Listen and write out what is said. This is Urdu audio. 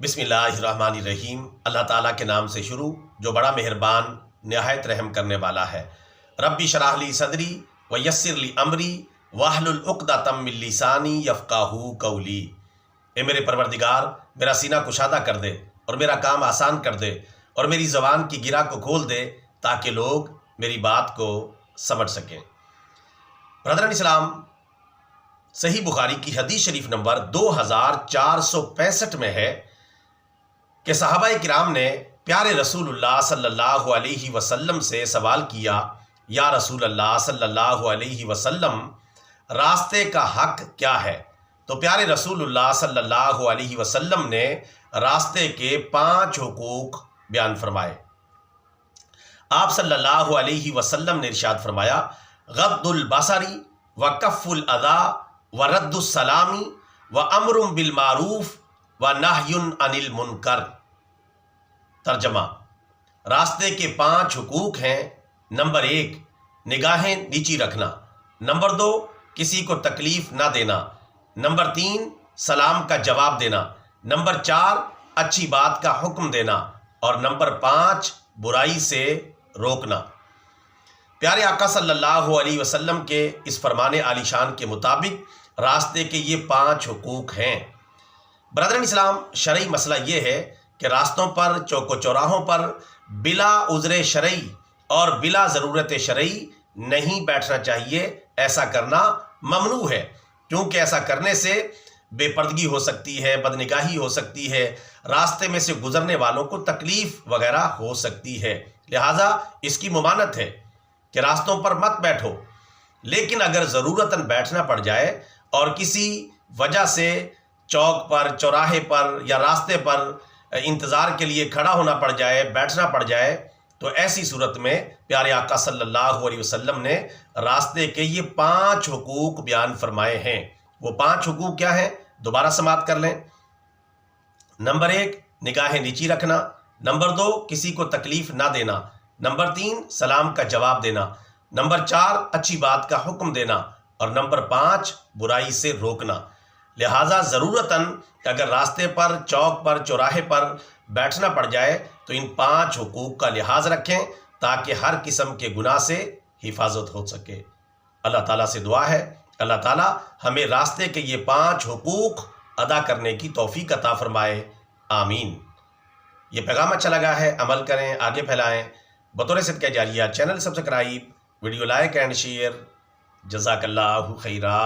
بسم اللہ الرحمن الرحیم۔ اللہ تعالیٰ کے نام سے شروع جو بڑا مہربان نہایت رحم کرنے والا ہے۔ ربی شرح لی صدری ویسر لی امری واحلل عقدۃ من لسانی یفقہوا قولی۔ اے میرے پروردگار، میرا سینہ کشادہ کر دے اور میرا کام آسان کر دے اور میری زبان کی گرہ کو کھول دے تاکہ لوگ میری بات کو سمجھ سکیں۔ برادران اسلام، صحیح بخاری کی حدیث شریف نمبر 2465 میں ہے کہ صحابہ کرام نے پیارے رسول اللہ صلی اللہ علیہ وسلم سے سوال کیا، یا رسول اللہ صلی اللہ علیہ وسلم، راستے کا حق کیا ہے؟ تو پیارے رسول اللہ صلی اللہ علیہ وسلم نے راستے کے 5 حقوق بیان فرمائے۔ آپ صلی اللہ علیہ وسلم نے ارشاد فرمایا، غض البصر وکف الاذی ورد السلام وامر بالمعروف ونہی عن المنکر۔ ترجمہ: راستے کے 5 حقوق ہیں۔ نمبر 1، نگاہیں نیچی رکھنا۔ نمبر 2، کسی کو تکلیف نہ دینا۔ نمبر 3، سلام کا جواب دینا۔ نمبر 4، اچھی بات کا حکم دینا۔ اور نمبر 5، برائی سے روکنا۔ پیارے آقا صلی اللہ علیہ وسلم کے اس فرمان عالی شان کے مطابق راستے کے یہ 5 حقوق ہیں۔ برادران اسلام، شرعی مسئلہ یہ ہے کہ راستوں پر، چوک و چوراہوں پر بلا عذر شرعی اور بلا ضرورت شرعی نہیں بیٹھنا چاہیے۔ ایسا کرنا ممنوع ہے، کیونکہ ایسا کرنے سے بے پردگی ہو سکتی ہے، بدنگاہی ہو سکتی ہے، راستے میں سے گزرنے والوں کو تکلیف وغیرہ ہو سکتی ہے۔ لہٰذا اس کی ممانعت ہے کہ راستوں پر مت بیٹھو۔ لیکن اگر ضرورتاً بیٹھنا پڑ جائے اور کسی وجہ سے چوک پر، چوراہے پر یا راستے پر انتظار کے لیے کھڑا ہونا پڑ جائے، بیٹھنا پڑ جائے، تو ایسی صورت میں پیارے آقا صلی اللہ علیہ وسلم نے راستے کے یہ 5 حقوق بیان فرمائے ہیں۔ وہ 5 حقوق کیا ہیں؟ دوبارہ سماعت کر لیں۔ نمبر 1، نگاہیں نیچی رکھنا۔ نمبر 2، کسی کو تکلیف نہ دینا۔ نمبر 3، سلام کا جواب دینا۔ نمبر 4، اچھی بات کا حکم دینا۔ اور نمبر 5، برائی سے روکنا۔ لہٰذا ضرورتاً اگر راستے پر، چوک پر، چوراہے پر بیٹھنا پڑ جائے تو ان 5 حقوق کا لحاظ رکھیں تاکہ ہر قسم کے گناہ سے حفاظت ہو سکے۔ اللہ تعالیٰ سے دعا ہے اللہ تعالیٰ ہمیں راستے کے یہ 5 حقوق ادا کرنے کی توفیق عطا فرمائے، آمین۔ یہ پیغام اچھا لگا ہے، عمل کریں، آگے پھیلائیں۔ بطور صدقہ جاریہ channel subscribe, video like and share. جزاک اللہ خیرا۔